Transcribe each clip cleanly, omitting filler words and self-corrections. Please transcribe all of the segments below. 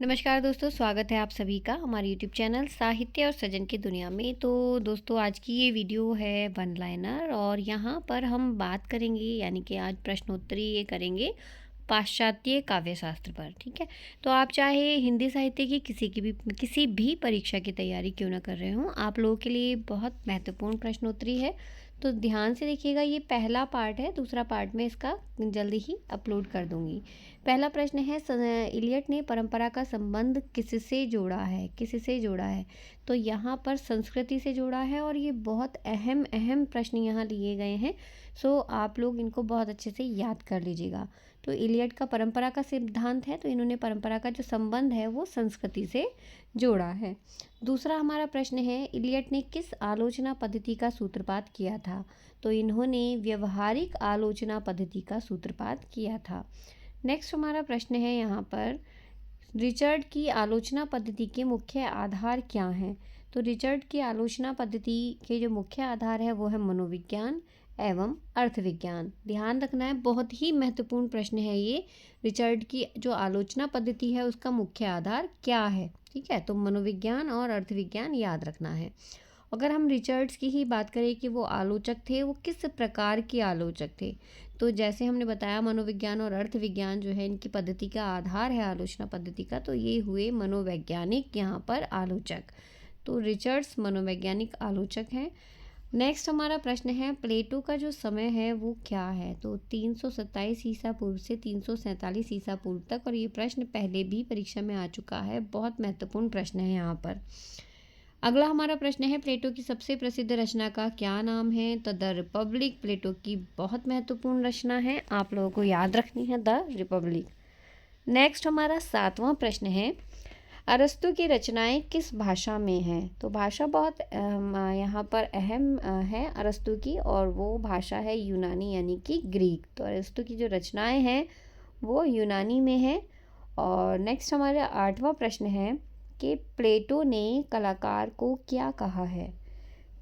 नमस्कार दोस्तों, स्वागत है आप सभी का हमारे यूट्यूब चैनल साहित्य और सृजन की दुनिया में। तो दोस्तों, आज की ये वीडियो है वन लाइनर और यहाँ पर हम बात करेंगे, यानी कि आज प्रश्नोत्तरी ये करेंगे पाश्चात्य काव्य शास्त्र पर। ठीक है, तो आप चाहे हिंदी साहित्य की किसी भी परीक्षा की तैयारी क्यों ना कर रहे हों, आप लोगों के लिए बहुत महत्वपूर्ण प्रश्नोत्तरी है। तो ध्यान से देखिएगा, ये पहला पार्ट है, दूसरा पार्ट में इसका जल्दी ही अपलोड कर दूंगी। पहला प्रश्न है, इलियट ने परंपरा का संबंध किससे जोड़ा है? किससे जोड़ा है? तो यहाँ पर संस्कृति से जोड़ा है और ये बहुत अहम अहम प्रश्न यहाँ लिए गए हैं। सो आप लोग इनको बहुत अच्छे से याद कर लीजिएगा। तो इलियट का परंपरा का सिद्धांत है, तो इन्होंने परंपरा का जो संबंध है वो संस्कृति से जोड़ा है। दूसरा हमारा प्रश्न है, इलियट ने किस आलोचना पद्धति का सूत्रपात किया था? तो इन्होंने व्यवहारिक आलोचना पद्धति का सूत्रपात किया था। नेक्स्ट हमारा प्रश्न है यहाँ पर, रिचर्ड की आलोचना पद्धति के मुख्य आधार क्या हैं? तो रिचर्ड की आलोचना पद्धति के जो मुख्य आधार है वो है मनोविज्ञान एवं अर्थविज्ञान। ध्यान रखना है, बहुत ही महत्वपूर्ण प्रश्न है ये। रिचर्ड की जो आलोचना पद्धति है उसका मुख्य आधार क्या है? ठीक है, तो मनोविज्ञान और अर्थविज्ञान याद रखना है। अगर हम रिचर्ड्स की ही बात करें कि वो आलोचक थे, वो किस प्रकार के आलोचक थे, तो जैसे हमने बताया मनोविज्ञान और अर्थविज्ञान जो है इनकी पद्धति का आधार है आलोचना पद्धति का, तो ये हुए मनोवैज्ञानिक यहाँ पर आलोचक। तो रिचर्ड्स मनोवैज्ञानिक आलोचक हैं। नेक्स्ट हमारा प्रश्न है, प्लेटो का जो समय है वो क्या है? तो 327 ईसा पूर्व से 347 ईसा पूर्व तक, और ये प्रश्न पहले भी परीक्षा में आ चुका है। बहुत महत्वपूर्ण प्रश्न है यहाँ पर। अगला हमारा प्रश्न है, प्लेटो की सबसे प्रसिद्ध रचना का क्या नाम है? तो द रिपब्लिक प्लेटो की बहुत महत्वपूर्ण रचना है, आप लोगों को याद रखनी है द रिपब्लिक। नेक्स्ट हमारा सातवां प्रश्न है, अरस्तु की रचनाएं किस भाषा में हैं? तो भाषा बहुत यहाँ पर अहम है अरस्तु की, और वो भाषा है यूनानी यानी कि ग्रीक। तो अरस्तु की जो रचनाएं हैं वो यूनानी में है। और नेक्स्ट हमारा आठवां प्रश्न है कि प्लेटो ने कलाकार को क्या कहा है?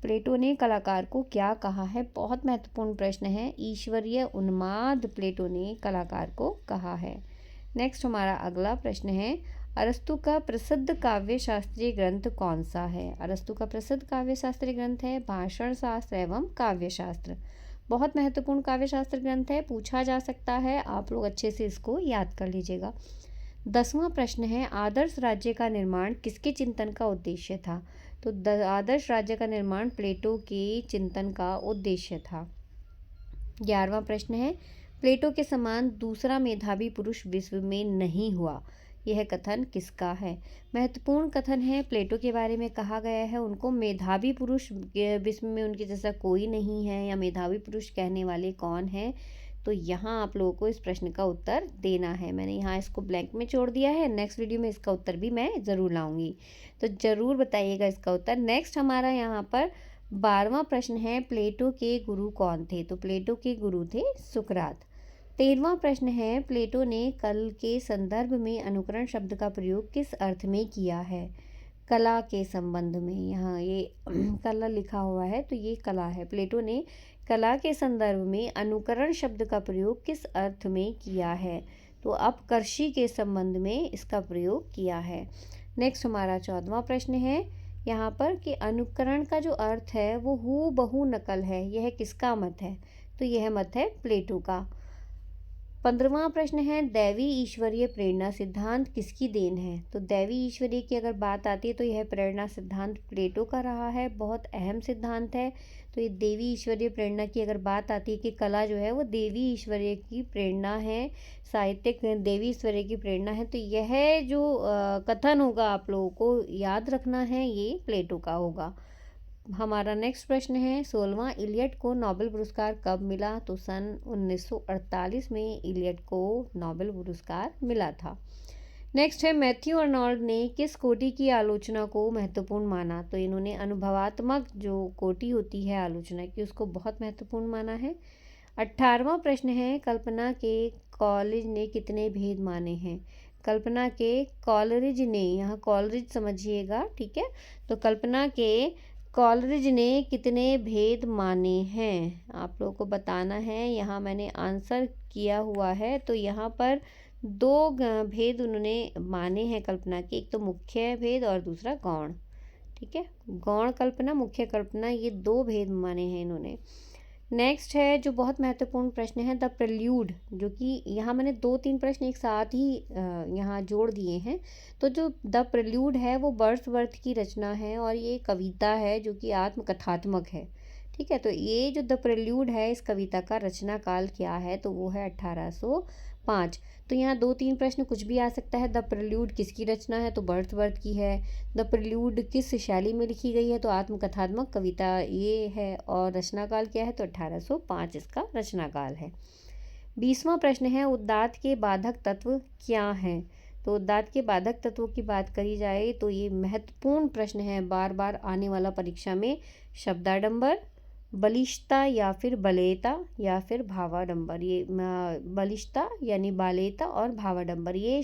प्लेटो ने कलाकार को क्या कहा है? बहुत महत्वपूर्ण प्रश्न है। ईश्वरीय उन्माद प्लेटो ने कलाकार को कहा है। नेक्स्ट हमारा अगला प्रश्न है, अरस्तु का प्रसिद्ध काव्य शास्त्रीय ग्रंथ कौन सा है? अरस्तु का प्रसिद्ध काव्य शास्त्रीय ग्रंथ है भाषण शास्त्र एवं काव्य शास्त्र। बहुत महत्वपूर्ण काव्य शास्त्र ग्रंथ है, पूछा जा सकता है, आप लोग अच्छे से इसको याद कर लीजिएगा। 10वां प्रश्न है, आदर्श राज्य का निर्माण किसके चिंतन का उद्देश्य था? तो आदर्श राज्य का निर्माण प्लेटो के चिंतन का उद्देश्य था। 11वां प्रश्न है, प्लेटो के समान दूसरा मेधावी पुरुष विश्व में नहीं हुआ, यह कथन किसका है? महत्वपूर्ण कथन है, प्लेटो के बारे में कहा गया है उनको मेधावी पुरुष विश्व में उनके जैसा कोई नहीं है, या मेधावी पुरुष कहने वाले कौन है? तो यहाँ आप लोगों को इस प्रश्न का उत्तर देना है। मैंने यहाँ इसको ब्लैंक में छोड़ दिया है, नेक्स्ट वीडियो में इसका उत्तर भी मैं ज़रूर लाऊंगी, तो ज़रूर बताइएगा इसका उत्तर। नेक्स्ट हमारा यहाँ पर 12वां प्रश्न है, प्लेटो के गुरु कौन थे? तो प्लेटो के गुरु थे सुकरात। 13वां प्रश्न है, प्लेटो ने कल के संदर्भ में अनुकरण शब्द का प्रयोग किस अर्थ में किया है? कला के संबंध में। यहाँ ये कला लिखा हुआ है, तो ये कला है। प्लेटो ने कला के संदर्भ में अनुकरण शब्द का प्रयोग किस अर्थ में किया है? तो अपकर्षी के संबंध में इसका प्रयोग किया है। नेक्स्ट हमारा 14वां प्रश्न है यहाँ पर कि अनुकरण का जो अर्थ है वो हूबहू नकल है, यह किसका मत है? तो यह मत है प्लेटो का। 15वां प्रश्न है, दैवी ईश्वरीय प्रेरणा सिद्धांत किसकी देन है? तो दैवी ईश्वरीय की अगर बात आती है तो यह प्रेरणा सिद्धांत प्लेटो का रहा है, बहुत अहम सिद्धांत है। तो ये देवी ईश्वरीय प्रेरणा की अगर बात आती है कि कला जो है वो देवी ईश्वरीय की प्रेरणा है, साहित्यिक देवी ईश्वरीय की प्रेरणा है, तो यह जो कथन होगा आप लोगों को याद रखना है, ये प्लेटो का होगा। हमारा नेक्स्ट प्रश्न है, 16वां, इलियट को नोबेल पुरस्कार कब मिला? तो सन 1948 में इलियट को नोबेल पुरस्कार मिला था। नेक्स्ट है, मैथ्यू अर्नोल्ड ने किस कोटि की आलोचना को महत्वपूर्ण माना? तो इन्होंने अनुभवात्मक जो कोटि होती है आलोचना की उसको बहुत महत्वपूर्ण माना है। 18वां प्रश्न है, कल्पना के कॉलेज ने कितने भेद माने हैं? कल्पना के कॉलरिज ने, यहाँ कॉलरिज समझिएगा, ठीक है, तो कल्पना के कॉलरिज ने कितने भेद माने हैं आप लोगों को बताना है। यहाँ मैंने आंसर किया हुआ है, तो यहाँ पर दो भेद उन्होंने माने हैं कल्पना के, एक तो मुख्य भेद और दूसरा गौण। ठीक है, गौण कल्पना, मुख्य कल्पना, ये दो भेद माने हैं इन्होंने। नेक्स्ट है जो बहुत महत्वपूर्ण प्रश्न है, द प्रल्यूड, जो कि यहाँ मैंने 2-3 प्रश्न एक साथ ही यहाँ जोड़ दिए हैं। तो जो द प्रल्यूड है वो वर्ड्सवर्थ की रचना है और ये कविता है जो कि आत्मकथात्मक है। ठीक है, तो ये जो द प्रल्यूड है इस कविता का रचना काल क्या है, तो वो है 1805। तो यहाँ 2-3 प्रश्न कुछ भी आ सकता है। द प्रल्यूड किसकी रचना है, तो वर्ड्सवर्थ की है। द प्रल्यूड किस शैली में लिखी गई है, तो आत्मकथात्मक कविता ये है। और रचना काल क्या है, तो 1805 इसका रचना काल है। 20वां प्रश्न है, उदात्त के बाधक तत्व क्या हैं। तो उदात्त के बाधक तत्वों की बात करी जाए तो ये महत्वपूर्ण प्रश्न है, बार बार आने वाला परीक्षा में। शब्दाडंबर, बलिष्ठता या फिर बलेयता या फिर भावाडंबर। ये बलिष्ठता यानी बालेयता और भावाडंबर, ये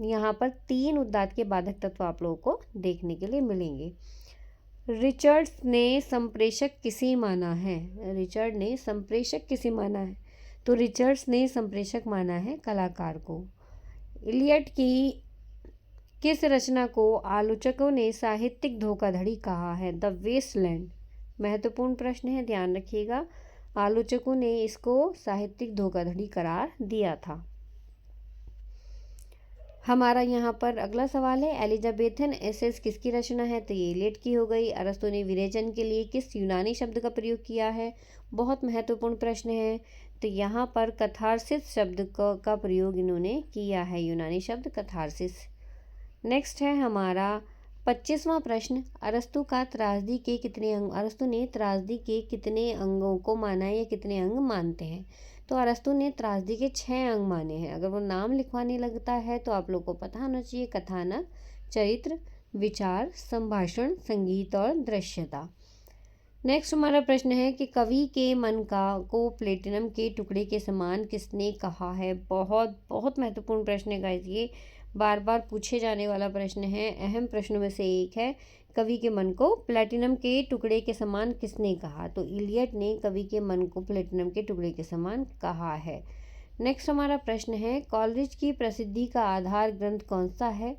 यहाँ पर 3 उदात्त के बाधक तत्व आप लोगों को देखने के लिए मिलेंगे। रिचर्ड्स ने संप्रेषक किसे माना है, रिचर्ड ने संप्रेषक किसे माना है, तो रिचर्ड्स ने संप्रेषक माना है कलाकार को। इलियट की किस रचना को आलोचकों ने साहित्यिक धोखाधड़ी कहा है, द वेस्टलैंड। महत्वपूर्ण प्रश्न है, ध्यान रखिएगा। आलोचकों ने इसको साहित्यिक धोखाधड़ी करार दिया था। हमारा यहाँ पर अगला सवाल है, एलिजाबेथन एसेस किसकी रचना है, तो ये इलियट की हो गई। अरस्तु ने विरेचन के लिए किस यूनानी शब्द का प्रयोग किया है, बहुत महत्वपूर्ण प्रश्न है। तो यहाँ पर कथारसिस शब्द का प्रयोग इन्होंने किया है, यूनानी शब्द कथारसिस। नेक्स्ट है हमारा 25वां प्रश्न, अरस्तु का त्रासदी के कितने अंग, अरस्तु ने त्रासदी के कितने अंगों को माना है या कितने अंग मानते हैं, तो अरस्तु ने त्रासदी के 6 अंग माने हैं। अगर वो नाम लिखवाने लगता है तो आप लोग को पता होना चाहिए, कथानक, चरित्र, विचार, संभाषण, संगीत और दृश्यता। नेक्स्ट हमारा प्रश्न है कि कवि के मन को प्लेटिनम के टुकड़े के समान किसने कहा है। बहुत बहुत महत्वपूर्ण प्रश्न है गाइस, ये बार बार पूछे जाने वाला प्रश्न है, अहम प्रश्नों में से एक है। कवि के मन को प्लेटिनम के टुकड़े के समान किसने कहा, तो इलियट ने कवि के मन को प्लेटिनम के टुकड़े के समान कहा है। नेक्स्ट हमारा प्रश्न है, कॉलरिज की प्रसिद्धि का आधार ग्रंथ कौन सा है,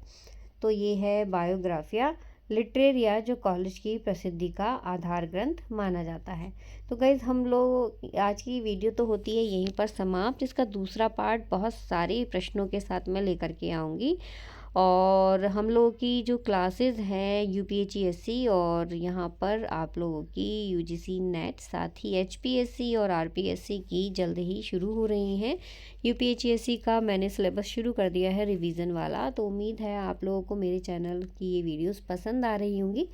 तो ये है बायोग्राफिया लिटरेरिया, जो कॉलेज की प्रसिद्धि का आधार ग्रंथ माना जाता है। तो गाइज़ हम लोग आज की वीडियो तो होती है यहीं पर समाप्त। इसका दूसरा पार्ट बहुत सारे प्रश्नों के साथ मैं लेकर के आऊँगी। और हम लोगों की जो क्लासेस हैं यूपीएचसीएससी और यहाँ पर आप लोगों की यूजीसी नेट, साथ ही एचपीएससी और आरपीएससी की जल्द ही शुरू हो रही हैं। यूपीएचसीएससी का मैंने सिलेबस शुरू कर दिया है रिवीजन वाला, तो उम्मीद है आप लोगों को मेरे चैनल की ये वीडियोस पसंद आ रही होंगी।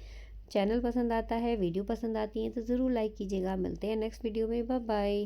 चैनल पसंद आता है, वीडियो पसंद आती है तो ज़रूर लाइक कीजिएगा। मिलते हैं नेक्स्ट वीडियो में, बाय बाय।